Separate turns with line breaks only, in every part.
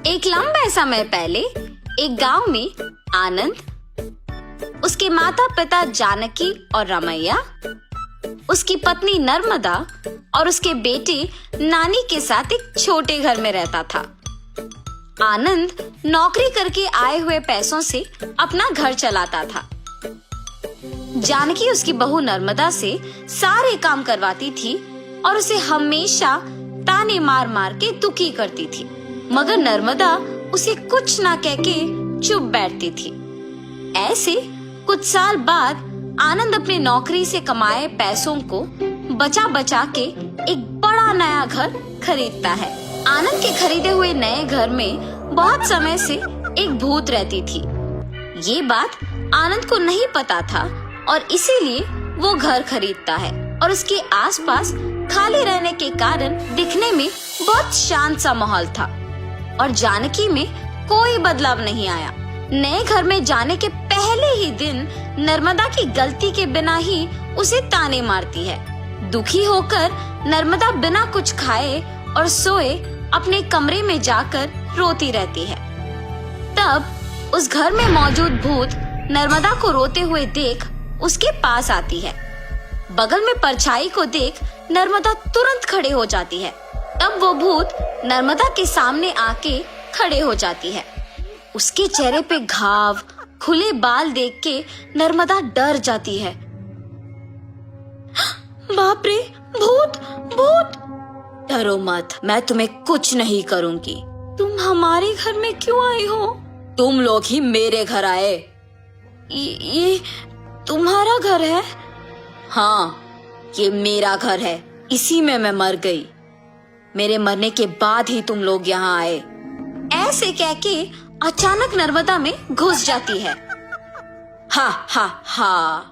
एक लंबे समय पहले एक गांव में आनंद, उसके माता पिता जानकी और रमैया, उसकी पत्नी नर्मदा और उसके बेटे नानी के साथ एक छोटे घर में रहता था। आनंद नौकरी करके आए हुए पैसों से अपना घर चलाता था। जानकी उसकी बहू नर्मदा से सारे काम करवाती थी और उसे हमेशा ताने मार मार के दुखी करती थी, मगर नर्मदा उसे कुछ ना कह के चुप बैठती थी। ऐसे कुछ साल बाद आनंद अपने नौकरी से कमाए पैसों को बचा बचा के एक बड़ा नया घर खरीदता है। आनंद के खरीदे हुए नए घर में बहुत समय से एक भूत रहती थी। ये बात आनंद को नहीं पता था और इसीलिए वो घर खरीदता है और उसके आसपास खाली रहने के कारण दिखने में बहुत शांत सा माहौल था और जानकी में कोई बदलाव नहीं आया। नए घर में जाने के पहले ही दिन नर्मदा की गलती के बिना ही उसे ताने मारती है। दुखी होकर नर्मदा बिना कुछ खाए और सोए अपने कमरे में जाकर रोती रहती है। तब उस घर में मौजूद भूत नर्मदा को रोते हुए देख उसके पास आती है। बगल में परछाई को देख नर्मदा तुरंत खड़े हो जाती है। तब वो भूत नर्मदा के सामने आके खड़े हो जाती है। उसके चेहरे पे घाव, खुले बाल देख के नर्मदा डर जाती है। बाप रे, भूत भूत! डरो मत, मैं तुम्हें कुछ नहीं करूंगी। तुम हमारे घर में क्यों आई हो? तुम लोग ही मेरे घर आए। ये तुम्हारा घर है? हाँ, ये मेरा घर है। इसी में मैं मर गई। मेरे मरने के बाद ही तुम लोग यहाँ आए। ऐसे कह के अचानक नर्मदा में घुस जाती है। हा हा हा!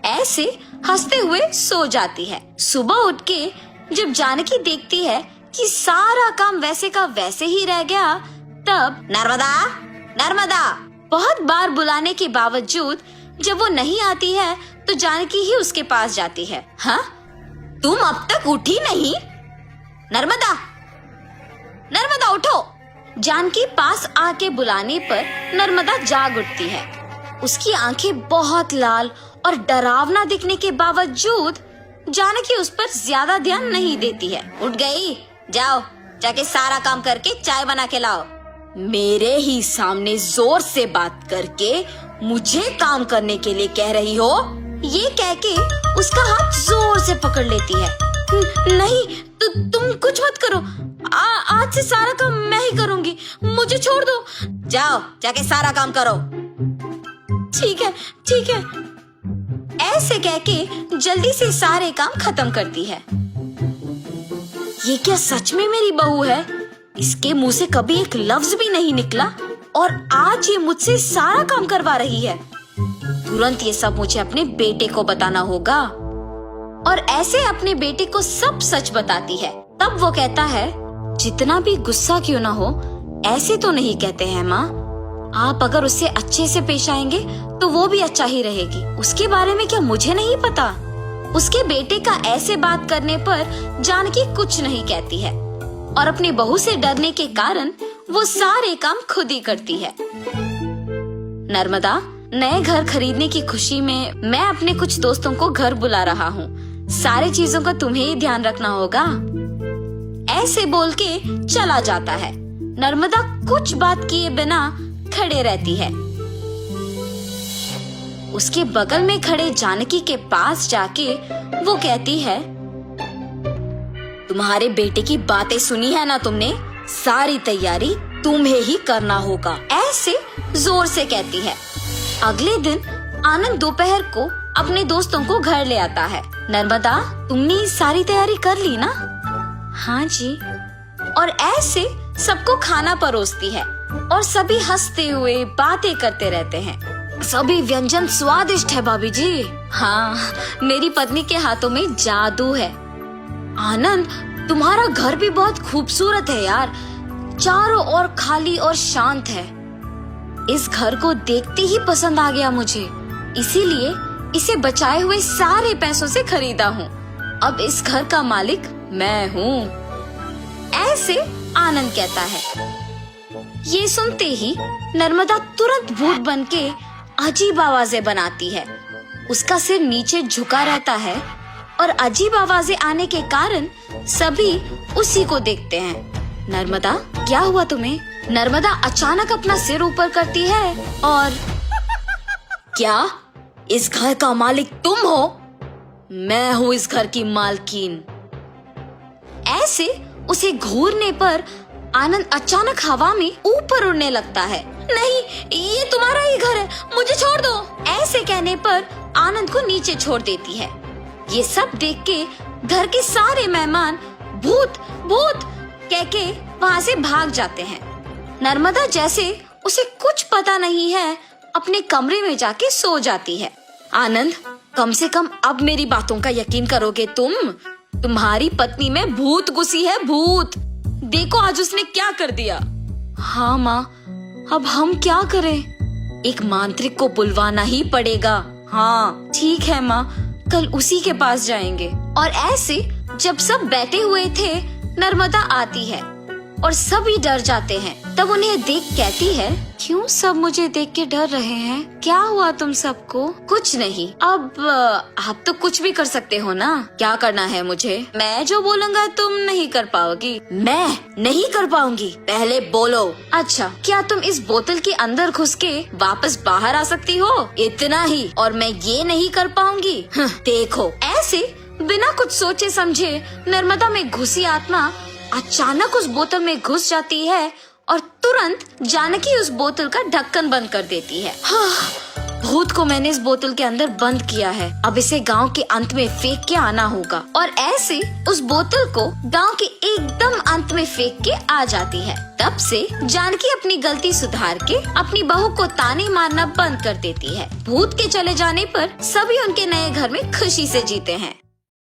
ऐसे हंसते हुए सो जाती है। सुबह उठ के जब जानकी देखती है कि सारा काम वैसे का वैसे ही रह गया, तब नर्मदा नर्मदा बहुत बार बुलाने के बावजूद जब वो नहीं आती है तो जानकी ही उसके पास जाती है। हाँ, तुम अब तक उठी नहीं? नर्मदा नर्मदा उठो! जानकी पास आके बुलाने पर नर्मदा जाग उठती है। उसकी आंखें बहुत लाल और डरावना दिखने के बावजूद जानकी उस पर ज्यादा ध्यान नहीं देती है। उठ गई? जाओ, जाके सारा काम करके चाय बना के लाओ। मेरे ही सामने जोर से बात करके मुझे काम करने के लिए कह रही हो? ये कह के उसका हाथ जोर से पकड़ लेती है। नहीं, तुम कुछ मत करो। आज से सारा काम मैं ही करूंगी, मुझे छोड़ दो। जाओ, जाके सारा काम करो। ठीक है, ठीक है। ऐसे कह के जल्दी से सारे काम खत्म करती है। ये क्या सच में मेरी बहू है? इसके मुंह से कभी एक लफ्ज भी नहीं निकला और आज ये मुझसे सारा काम करवा रही है। तुरंत ये सब मुझे अपने बेटे को बताना होगा। और ऐसे अपने बेटे को सब सच बताती है। तब वो कहता है, जितना भी गुस्सा क्यों ना हो, ऐसे तो नहीं कहते हैं माँ। आप अगर उससे अच्छे से पेश आएंगे तो वो भी अच्छा ही रहेगी। उसके बारे में क्या मुझे नहीं पता? उसके बेटे का ऐसे बात करने पर जानकी कुछ नहीं कहती है और अपनी बहू से डरने के कारण वो सारे काम खुद ही करती है। नर्मदा, नए घर खरीदने की खुशी में मैं अपने कुछ दोस्तों को घर बुला रहा हूँ। सारी चीजों का तुम्हें ही ध्यान रखना होगा। ऐसे बोल के चला जाता है। नर्मदा कुछ बात किए बिना खड़े रहती है। उसके बगल में खड़े जानकी के पास जाके वो कहती है, तुम्हारे बेटे की बातें सुनी है ना तुमने? सारी तैयारी तुम्हें ही करना होगा। ऐसे जोर से कहती है। अगले दिन आनंद दोपहर को अपने दोस्तों को घर ले आता है। नर्मदा, तुमने सारी तैयारी कर ली ना? हाँ जी। और ऐसे सबको खाना परोसती है और सभी हंसते हुए बातें करते रहते हैं। सभी व्यंजन स्वादिष्ट है भाभी जी। हाँ, मेरी पत्नी के हाथों में जादू है। आनंद, तुम्हारा घर भी बहुत खूबसूरत है यार। चारों ओर खाली और शांत है। इस घर को देखते ही पसंद आ गया मुझे, इसीलिए इसे बचाए हुए सारे पैसों से खरीदा हूँ। अब इस घर का मालिक मैं हूँ। ऐसे आनंद कहता है। ये सुनते ही नर्मदा तुरंत भूत बनके अजीब आवाजें बनाती है। उसका सिर नीचे झुका रहता है और अजीब आवाजें आने के कारण सभी उसी को देखते हैं। नर्मदा, क्या हुआ तुम्हें? नर्मदा अचानक अपना सिर ऊपर करती है और क्या इस घर का मालिक तुम हो? मैं हूँ इस घर की मालकिन। ऐसे उसे घूरने पर आनंद अचानक हवा में ऊपर उड़ने लगता है। नहीं, ये तुम्हारा ही घर है, मुझे छोड़ दो। ऐसे कहने पर आनंद को नीचे छोड़ देती है। ये सब देख के घर के सारे मेहमान भूत भूत कह के वहाँ से भाग जाते हैं। नर्मदा जैसे उसे कुछ पता नहीं है अपने कमरे में जाके सो जाती है। आनंद, कम से कम अब मेरी बातों का यकीन करोगे तुम? तुम्हारी पत्नी में भूत घुसी है, भूत। देखो आज उसने क्या कर दिया। हाँ माँ, अब हम क्या करें? एक मांत्रिक को बुलवाना ही पड़ेगा। हाँ ठीक है माँ, कल उसी के पास जाएंगे। और ऐसे जब सब बैठे हुए थे, नर्मदा आती है और सभी डर जाते हैं। तब उन्हें देख कहती है, क्यों सब मुझे देख के डर रहे हैं? क्या हुआ तुम सबको? कुछ नहीं। अब आप तो कुछ भी कर सकते हो ना। क्या करना है मुझे? मैं जो बोलूँगा तुम नहीं कर पाओगी। मैं नहीं कर पाऊंगी? पहले बोलो। अच्छा, क्या तुम इस बोतल के अंदर घुस के वापस बाहर आ सकती हो? इतना ही, और मैं ये नहीं कर पाऊंगी? देखो। ऐसे बिना कुछ सोचे समझे नर्मदा में घुसी आत्मा अचानक उस बोतल में घुस जाती है और तुरंत जानकी उस बोतल का ढक्कन बंद कर देती है। भूत को मैंने इस बोतल के अंदर बंद किया है, अब इसे गांव के अंत में फेंक के आना होगा। और ऐसे उस बोतल को गांव के एकदम अंत में फेंक के आ जाती है। तब से जानकी अपनी गलती सुधार के अपनी बहू को ताने मारना बंद कर देती है। भूत के चले जाने पर सभी उनके नए घर में खुशी से जीते हैं।